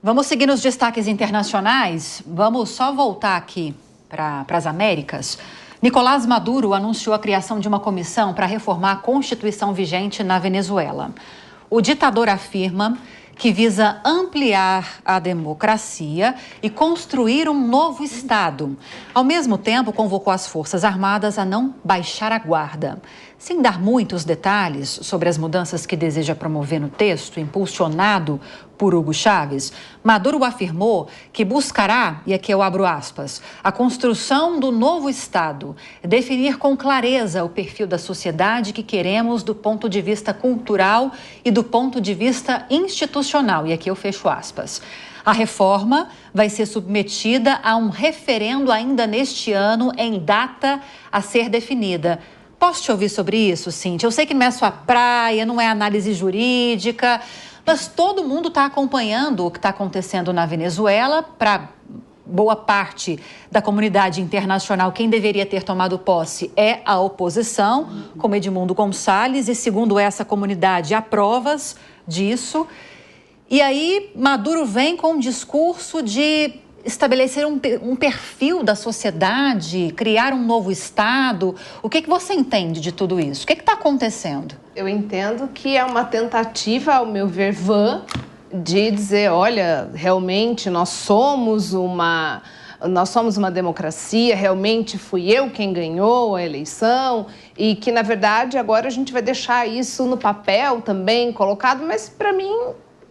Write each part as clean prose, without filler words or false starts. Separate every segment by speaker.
Speaker 1: Vamos seguir nos destaques internacionais? Vamos só voltar aqui para as Américas. Nicolás Maduro anunciou a criação de uma comissão para reformar a Constituição vigente na Venezuela. O ditador afirma que visa ampliar a democracia e construir um novo Estado. Ao mesmo tempo, convocou as Forças Armadas a não baixar a guarda. Sem dar muitos detalhes sobre as mudanças que deseja promover no texto, impulsionado por Hugo Chávez, Maduro afirmou que buscará, e aqui eu abro aspas, a construção do novo Estado, definir com clareza o perfil da sociedade que queremos do ponto de vista cultural e do ponto de vista institucional, e aqui eu fecho aspas. A reforma vai ser submetida a um referendo ainda neste ano, em data a ser definida. Posso te ouvir sobre isso, Cíntia? Eu sei que não é sua praia, não é análise jurídica, mas todo mundo está acompanhando o que está acontecendo na Venezuela. Para boa parte da comunidade internacional, quem deveria ter tomado posse é a oposição, como Edmundo Gonçalves, e segundo essa comunidade, há provas disso. E aí, Maduro vem com um discurso de estabelecer um perfil da sociedade, criar um novo Estado. O que você entende de tudo isso? O que está acontecendo?
Speaker 2: Eu entendo que é uma tentativa, ao meu ver, vã, de dizer, olha, realmente nós somos uma democracia, realmente fui eu quem ganhou a eleição e que, na verdade, agora a gente vai deixar isso no papel também colocado, mas, para mim,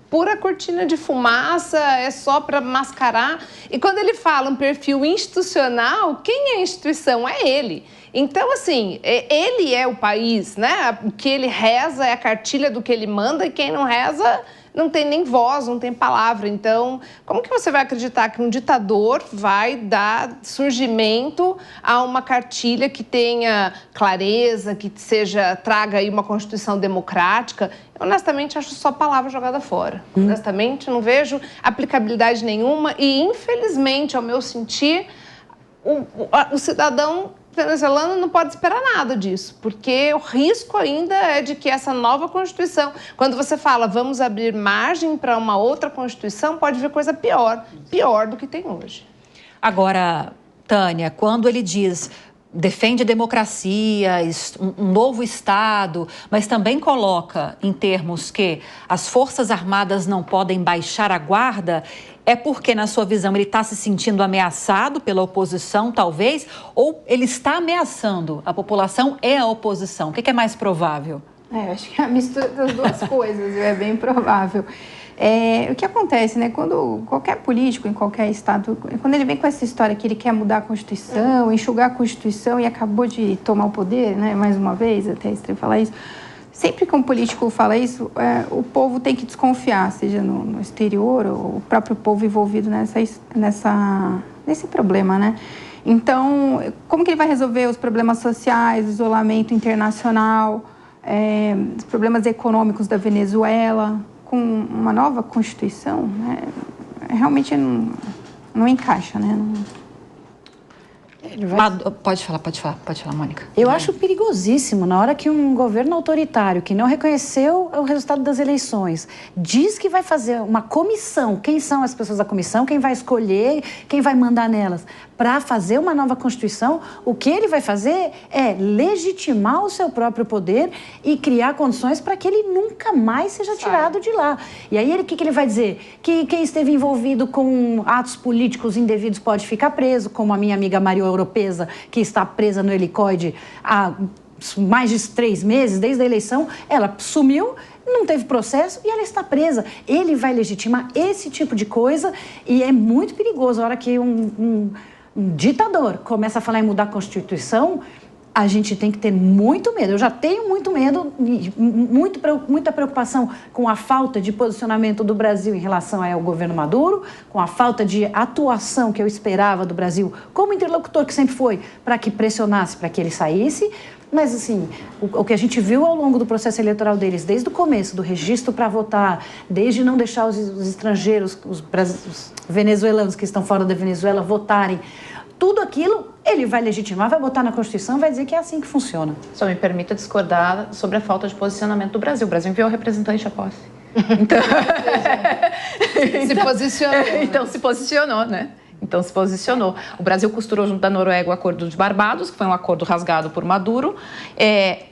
Speaker 2: pura cortina de fumaça, é só para mascarar. E quando ele fala um perfil institucional, quem é a instituição? É ele. Então, assim, ele é o país, né? O que ele reza é a cartilha do que ele manda e quem não reza não tem nem voz, não tem palavra. Então, como que você vai acreditar que um ditador vai dar surgimento a uma cartilha que tenha clareza, que traga aí uma Constituição democrática? Eu, honestamente, acho só palavra jogada fora. Honestamente, não vejo aplicabilidade nenhuma e, infelizmente, ao meu sentir, o cidadão venezuelano não pode esperar nada disso, porque o risco ainda é de que essa nova Constituição, quando você fala vamos abrir margem para uma outra Constituição, pode vir coisa pior do que tem hoje.
Speaker 1: Agora, Tânia, quando ele diz defende democracia, um novo Estado, mas também coloca em termos que as Forças Armadas não podem baixar a guarda, é porque, na sua visão, ele está se sentindo ameaçado pela oposição, talvez, ou ele está ameaçando a população e a oposição? O que é mais provável?
Speaker 3: Eu acho que é a mistura das duas coisas, é bem provável. O que acontece, né? Quando qualquer político em qualquer estado, quando ele vem com essa história que ele quer mudar a Constituição, enxugar a Constituição e acabou de tomar o poder, né? Mais uma vez, até é estranho falar isso, sempre que um político fala isso, o povo tem que desconfiar, seja no exterior ou o próprio povo envolvido nesse problema, né? Então, como que ele vai resolver os problemas sociais, o isolamento internacional, os problemas econômicos da Venezuela, com uma nova Constituição, né? Realmente não encaixa, né?
Speaker 1: Pode falar, Mônica.
Speaker 4: Eu acho perigosíssimo na hora que um governo autoritário que não reconheceu o resultado das eleições diz que vai fazer uma comissão. Quem são as pessoas da comissão? Quem vai escolher? Quem vai mandar nelas? Para fazer uma nova Constituição, o que ele vai fazer é legitimar o seu próprio poder e criar condições para que ele nunca mais seja tirado de lá. E aí, o que ele vai dizer? Que quem esteve envolvido com atos políticos indevidos pode ficar preso, como a minha amiga Maria Oropesa, que está presa no helicoide há mais de 3 meses, desde a eleição, ela sumiu, não teve processo e ela está presa. Ele vai legitimar esse tipo de coisa e é muito perigoso. A hora que um ditador começa a falar em mudar a Constituição, a gente tem que ter muito medo. Eu já tenho muito medo, muita preocupação com a falta de posicionamento do Brasil em relação ao governo Maduro, com a falta de atuação que eu esperava do Brasil como interlocutor que sempre foi, para que pressionasse para que ele saísse. Mas, assim, o que a gente viu ao longo do processo eleitoral deles, desde o começo, do registro para votar, desde não deixar os estrangeiros, os venezuelanos que estão fora da Venezuela votarem, tudo aquilo ele vai legitimar, vai botar na Constituição, vai dizer que é assim que funciona.
Speaker 5: Só me permita discordar sobre a falta de posicionamento do Brasil. O Brasil enviou representante à posse. Então,
Speaker 2: Se posicionou.
Speaker 5: Então se posicionou, né? Então se posicionou. O Brasil costurou junto da Noruega o Acordo de Barbados, que foi um acordo rasgado por Maduro,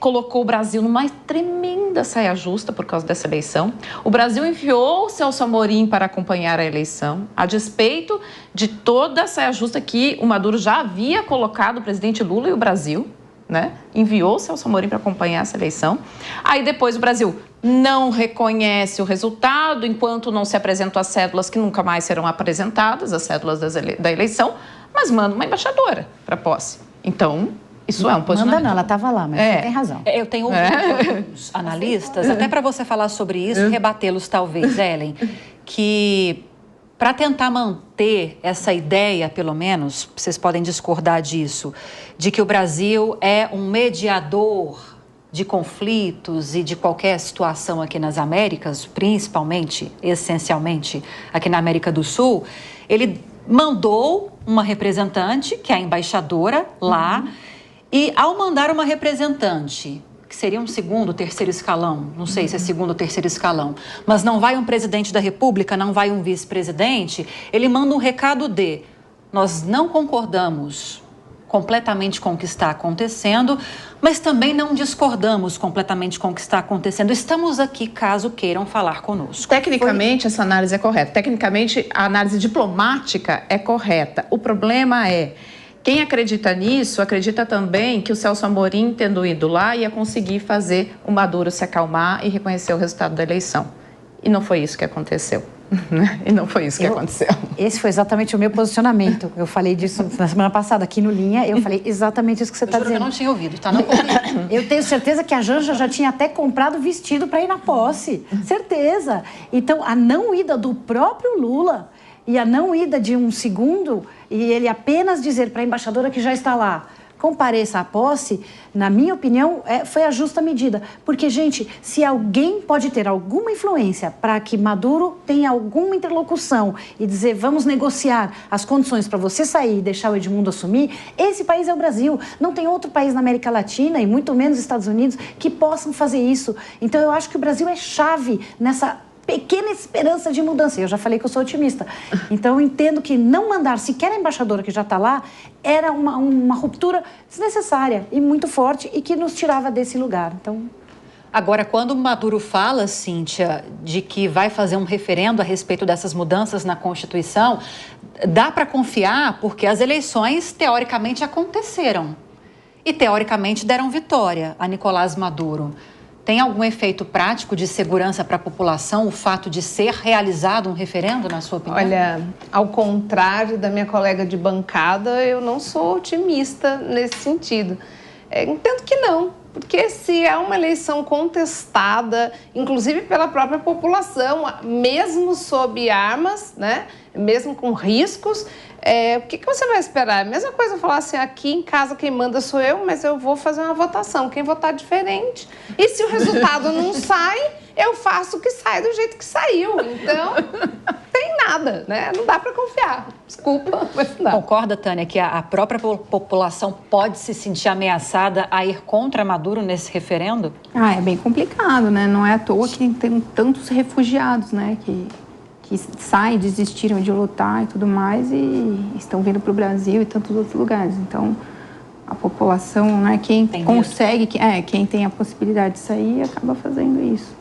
Speaker 5: colocou o Brasil numa tremenda saia justa por causa dessa eleição. O Brasil enviou o Celso Amorim para acompanhar a eleição, a despeito de toda a saia justa que o Maduro já havia colocado o presidente Lula e o Brasil, né? Enviou o Celso Amorim para acompanhar essa eleição. Aí depois o Brasil não reconhece o resultado enquanto não se apresentam as cédulas que nunca mais serão apresentadas, as cédulas da eleição, mas manda uma embaixadora para posse. Então, isso é um posicionamento.
Speaker 4: Manda não, ela estava lá, mas você tem razão.
Speaker 1: Eu tenho alguns analistas, até para você falar sobre isso, rebatê-los talvez, Ellen, que para tentar manter essa ideia, pelo menos, vocês podem discordar disso, de que o Brasil é um mediador de conflitos e de qualquer situação aqui nas Américas, principalmente, essencialmente, aqui na América do Sul, ele mandou uma representante, que é a embaixadora, lá, e ao mandar uma representante, que seria um segundo, terceiro escalão, não sei se é segundo ou terceiro escalão, mas não vai um presidente da República, não vai um vice-presidente, ele manda um recado de: nós não concordamos completamente com o que está acontecendo, mas também não discordamos completamente com o que está acontecendo. Estamos aqui caso queiram falar conosco.
Speaker 5: Tecnicamente, essa análise é correta. Tecnicamente, a análise diplomática é correta. O problema é, quem acredita nisso, acredita também que o Celso Amorim, tendo ido lá, ia conseguir fazer o Maduro se acalmar e reconhecer o resultado da eleição. E não foi isso que aconteceu. E não foi isso que aconteceu.
Speaker 4: Esse foi exatamente o meu posicionamento. Eu falei disso na semana passada aqui no Linha. Eu falei exatamente isso que você está dizendo.
Speaker 1: Eu não tinha ouvido, tá? Não
Speaker 4: Eu tenho certeza que a Janja já tinha até comprado vestido para ir na posse. Certeza. Então, a não ida do próprio Lula e a não ida de um segundo, e ele apenas dizer para a embaixadora que já está lá: compareça à posse, na minha opinião, foi a justa medida. Porque, gente, se alguém pode ter alguma influência para que Maduro tenha alguma interlocução e dizer vamos negociar as condições para você sair e deixar o Edmundo assumir, esse país é o Brasil. Não tem outro país na América Latina, e muito menos Estados Unidos, que possam fazer isso. Então, eu acho que o Brasil é chave nessa pequena esperança de mudança. Eu já falei que eu sou otimista. Então, eu entendo que não mandar sequer a embaixadora que já está lá era uma ruptura desnecessária e muito forte e que nos tirava desse lugar. Então...
Speaker 1: Agora, quando o Maduro fala, Cíntia, de que vai fazer um referendo a respeito dessas mudanças na Constituição, dá para confiar porque as eleições, teoricamente, aconteceram. E, teoricamente, deram vitória a Nicolás Maduro. Tem algum efeito prático de segurança para a população o fato de ser realizado um referendo, na sua opinião?
Speaker 2: Olha, ao contrário da minha colega de bancada, eu não sou otimista nesse sentido. Entendo que não, porque se é uma eleição contestada, inclusive pela própria população, mesmo sob armas, né, mesmo com riscos, o que você vai esperar? A mesma coisa falar assim, aqui em casa quem manda sou eu, mas eu vou fazer uma votação, quem votar diferente. E se o resultado não sai, eu faço o que sai do jeito que saiu. Então, tem nada, né? Não dá para confiar. Desculpa, mas não.
Speaker 1: Concorda, Tânia, que a própria população pode se sentir ameaçada a ir contra Maduro nesse referendo?
Speaker 3: É bem complicado, né? Não é à toa que tem tantos refugiados, né? Que saem, desistiram de lutar e tudo mais e estão vindo para o Brasil e tantos outros lugares. Então, a população, né, quem consegue, quem tem a possibilidade de sair, acaba fazendo isso.